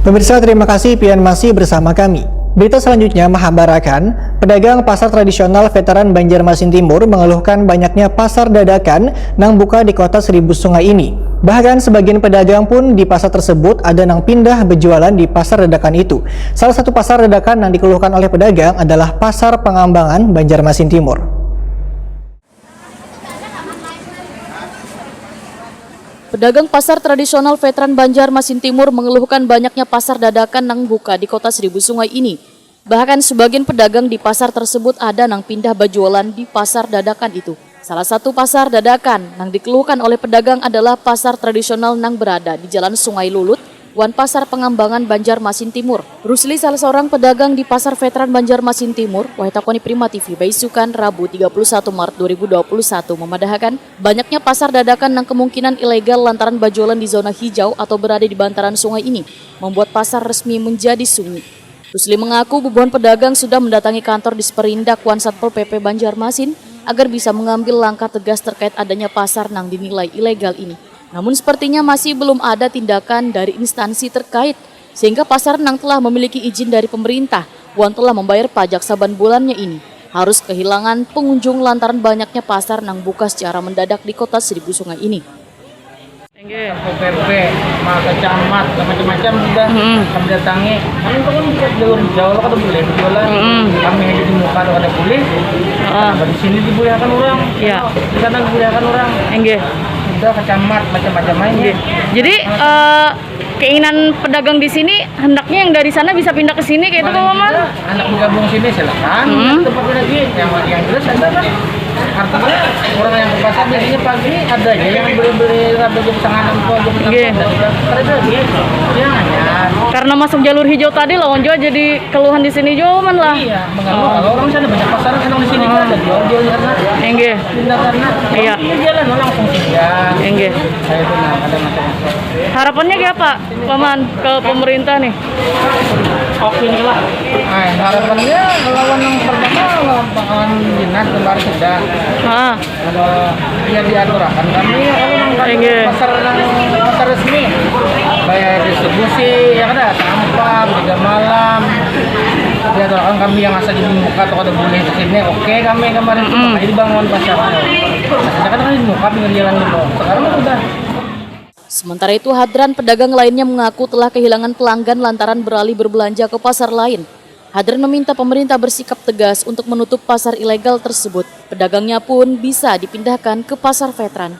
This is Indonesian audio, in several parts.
Pemirsa, terima kasih pian masih bersama kami. Berita selanjutnya mengabarkan, pedagang pasar tradisional veteran Banjarmasin Timur mengeluhkan banyaknya pasar dadakan nang buka di kota Seribu Sungai ini. Bahkan sebagian pedagang pun di pasar tersebut ada nang pindah berjualan di pasar dadakan itu. Salah satu pasar dadakan yang dikeluhkan oleh pedagang adalah Pasar Pengambangan Banjarmasin Timur. Pedagang pasar tradisional veteran Banjarmasin Timur mengeluhkan banyaknya pasar dadakan nang buka di kota Seribu Sungai ini. Bahkan sebagian pedagang di pasar tersebut ada nang pindah berjualan di pasar dadakan itu. Salah satu pasar dadakan nang dikeluhkan oleh pedagang adalah pasar tradisional nang berada di Jalan Sungai Lulut, Wan Pasar Pengambangan Banjarmasin Timur. Rusli, salah seorang pedagang di pasar veteran Banjarmasin Timur, Wahitakoni Prima TV Baisukan Rabu 31 Maret 2021 memadahkan banyaknya pasar dadakan yang kemungkinan ilegal lantaran berjualan di zona hijau atau berada di bantaran sungai ini membuat pasar resmi menjadi sunyi. Rusli mengaku ribuan pedagang sudah mendatangi kantor Disperindak Wan Satpol PP Banjarmasin agar bisa mengambil langkah tegas terkait adanya pasar nang dinilai ilegal ini. Namun sepertinya masih belum ada tindakan dari instansi terkait, sehingga pasar nang telah memiliki izin dari pemerintah, Wan telah membayar pajak saban bulannya ini, harus kehilangan pengunjung lantaran banyaknya pasar nang buka secara mendadak di kota Seribu Sungai ini. PP, maka camat, macam-macam sudah kami datangi. Kami itu kan jalur jauh, kalau boleh jualan. Kami hanya di muka ada boleh. Di sini dibolehkan orang. Ya. Di sana dibolehkan orang. Enggak. Sudah ke camat, macam-macam aja. Jadi keinginan pedagang di sini hendaknya yang dari sana bisa pindah ke sini kayak itu, Pak Maman? Anak bergabung sini silakan. Tempat lagi yang jelas ada kan. Artinya orang yang ke pasar biasanya pagi ada aja yang beli-beli rada jam setengah 6 Karena masuk jalur hijau tadi lawan juga jadi keluhan di sini juga lah. Iya, mengganggu. Kalau orang sana banyak pasar kan di sini kan ada jual di sana. Enggak. Pindah karena Iya. Jalan langsung siang. Enggak. Saya itu ada macam-macam. Harapannya kayak apa, Paman, ke pemerintah nih? Oke lah. Harapannya lawan yang pertama bakalan dinas kemarin sudah. Kalau dia diaturakan kami kalau pasar resmi bayar distribusi ya ada sampah 3 malam diaturakan kami yang asal di muka atau ada boleh di sini oke kami kemarin makanya dibangun pasar. Nah, kan di muka pinggir jalan dulu. Sekarang udah. Sementara itu, Hadran pedagang lainnya mengaku telah kehilangan pelanggan lantaran beralih berbelanja ke pasar lain. Hadran meminta pemerintah bersikap tegas untuk menutup pasar ilegal tersebut. Pedagangnya pun bisa dipindahkan ke pasar veteran.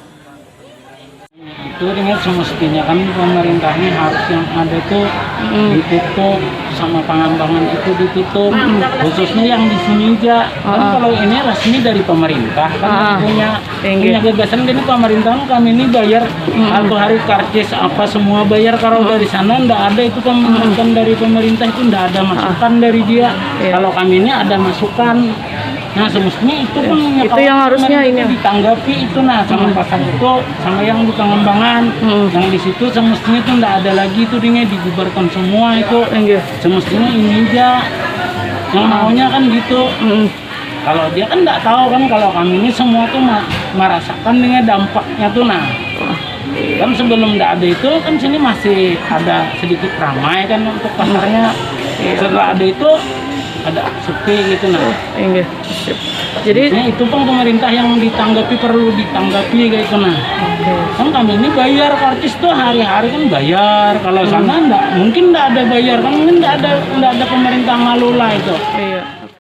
Itu dengan semestinya kan pemerintahnya harus yang ada itu ditutup, sama pengambangan itu ditutup, khususnya yang di sini aja. Kan kalau ini resmi dari pemerintah kan punya gagasan gini pemerintah kami ini bayar satu hari karcis apa semua bayar. Kalau dari sana ndak ada itu kan dari pemerintah itu ndak ada masukan dari dia. Kalau kami ini ada masukan. Nah semestinya itu pun itu yang harusnya ini ditanggapi itu sama pasar itu sama yang di pengembangan yang di situ semestinya itu nggak ada lagi itu dia dibubarkan semua itu semestinya ini aja yang maunya kan gitu. Kalau dia kan nggak tahu kan kalau kami ini semua tuh merasakan dengan dampaknya tuh kan sebelum nggak ada itu kan sini masih ada sedikit ramai kan untuk pasarnya. Setelah ada itu ada sepi gitu Jadi itu pun pemerintah yang ditanggapi perlu ditanggapi kayak itu kan kami ini bayar karcis tuh hari-hari kan bayar. Kalau sana mungkin enggak ada bayar kan mungkin enggak ada pemerintah ngelola itu.